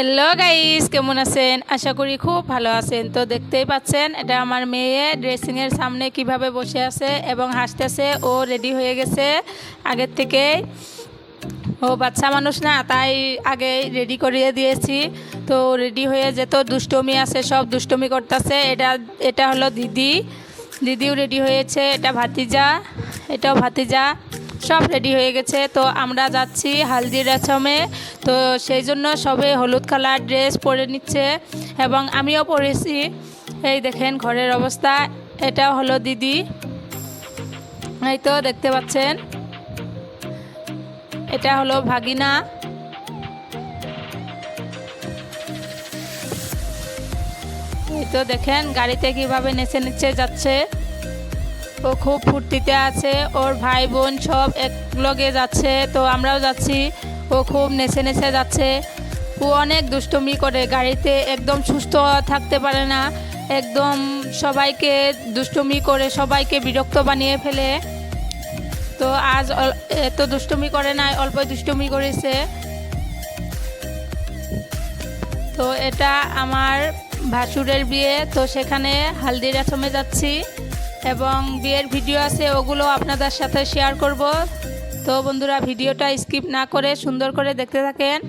Hello guys, কেমন আছেন? আশা করি খুব ভালো আছেন। তো দেখতেই পাচ্ছেন, এটা আমার মেয়ে ড্রেসিংয়ের সামনে কিভাবে বসে আছে এবং হাসতেছে। ও রেডি হয়ে গেছে আগের থেকে। ও বাচ্চা মানুষ না, তাই আগে রেডি করিয়ে দিয়েছি। তো রেডি হয়ে যেত দুষ্টমি আছে, সব দুষ্টমি করতেছে। এটা হলো দিদিও রেডি হয়েছে। এটা ভাতিজা, এটাও ভাতিজা, সব রেডি হয়ে গেছে। তো আমরা যাচ্ছি হালদি রসমে। তো সেই জন্য সবে হলুদ কালার ড্রেস পরে নিচ্ছে এবং আমিও পরেছি। এই দেখেন ঘরের অবস্থা। এটা হলো দিদি, এই তো দেখতে পাচ্ছেন। এটা হলো ভাগিনা। এই তো দেখেন গাড়িতে কিভাবে নেচে নেচে যাচ্ছে। ও খুব ফুর্তিতে আছে, ওর ভাই বোন সব এক লগে যাচ্ছে। তো আমরাও যাচ্ছি। ও খুব নেচে নেচে যাচ্ছে। ও অনেক দুষ্টুমি করে গাড়িতে, একদম সুস্থ থাকতে পারে না। একদম সবাইকে দুষ্টুমি করে, সবাইকে বিরক্ত বানিয়ে ফেলে। তো আজ এত দুষ্টুমি করে না, অল্প দুষ্টুমি করেছে। তো এটা আমার ভাসুরের বিয়ে। তো সেখানে হালদি রসমে যাচ্ছি এবং বিয়ের ভিডিও আছে, ওগুলো আপনাদের সাথে শেয়ার করব। তো বন্ধুরা, ভিডিওটা স্কিপ না করে সুন্দর করে দেখতে থাকেন।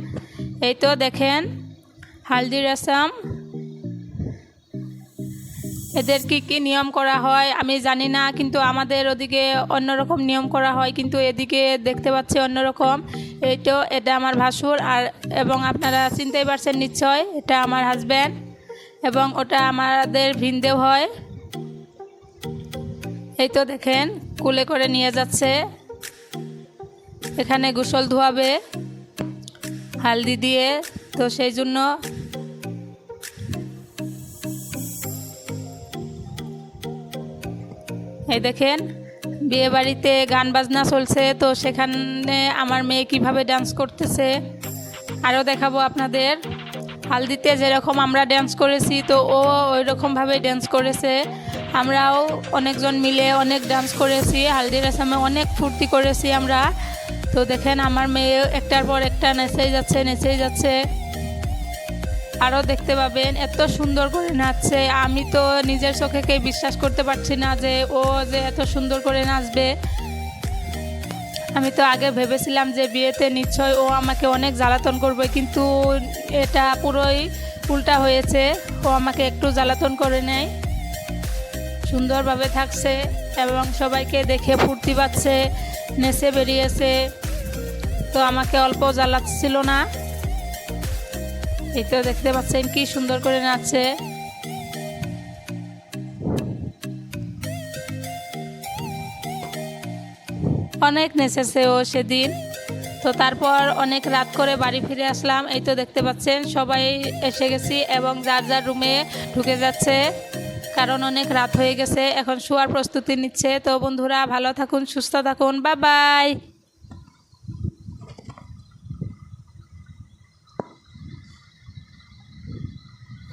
এই তো দেখেন হালদি রসম। এদের কি নিয়ম করা হয় আমি জানি না, কিন্তু আমাদের ওদিকে অন্যরকম নিয়ম করা হয়, কিন্তু এদিকে দেখতে পাচ্ছি অন্যরকম। এই তো এটা আমার ভাসুর, আর এবং আপনারা চিনতেই পারছেন নিশ্চয়, এটা আমার হাজব্যান্ড এবং ওটা আমাদের ভিনদেও হয়। এই তো দেখেন কুলে করে নিয়ে যাচ্ছে। এখানে গোসল ধোয়াবে হালদি দিয়ে। তো সেই জন্য এই দেখেন বিয়ে বাড়িতে গান বাজনা চলছে। তো সেখানে আমার মেয়ে কিভাবে ডান্স করতেছে আরও দেখাবো আপনাদের। হালদিতে যেরকম আমরা ডান্স করেছি, তো ও ওই রকমভাবে ডান্স করেছে। আমরাও অনেকজন মিলে অনেক ডান্স করেছি হালদি রসমে, অনেক ফুর্তি করেছি আমরা। তো দেখেন আমার মেয়ে একটার পর একটা নেচেই যাচ্ছে। আরও দেখতে পাবেন এত সুন্দর করে নাচছে। আমি তো নিজের চোখেকে বিশ্বাস করতে পারছি না যে ও যে এত সুন্দর করে নাচবে। আমি তো আগে ভেবেছিলাম যে বিয়েতে নিশ্চয় ও আমাকে অনেক জ্বালাতন করবে, কিন্তু এটা পুরোই উল্টা হয়েছে। ও আমাকে একটু জ্বালাতন করে নেয়, সুন্দরভাবে থাকছে এবং সবাইকে দেখে ফুর্তি পাচ্ছে, নেচে বেরিয়েছে। তো আমাকে অল্প জ্বালাচ্ছিল না। এই তো দেখতে পাচ্ছেন কি সুন্দর করে নাচছে। অনেক নেচেছে ও সেদিন। তো তারপর অনেক রাত করে বাড়ি ফিরে আসলাম। এই তো দেখতে পাচ্ছেন সবাই এসে গেছি এবং যার যার রুমে ঢুকে যাচ্ছে, কারণ অনেক রাত হয়ে গেছে। এখন শোয়ার প্রস্তুতি নিচ্ছে। তো বন্ধুরা, ভালো থাকুন, সুস্থ থাকুন, বাই বাই।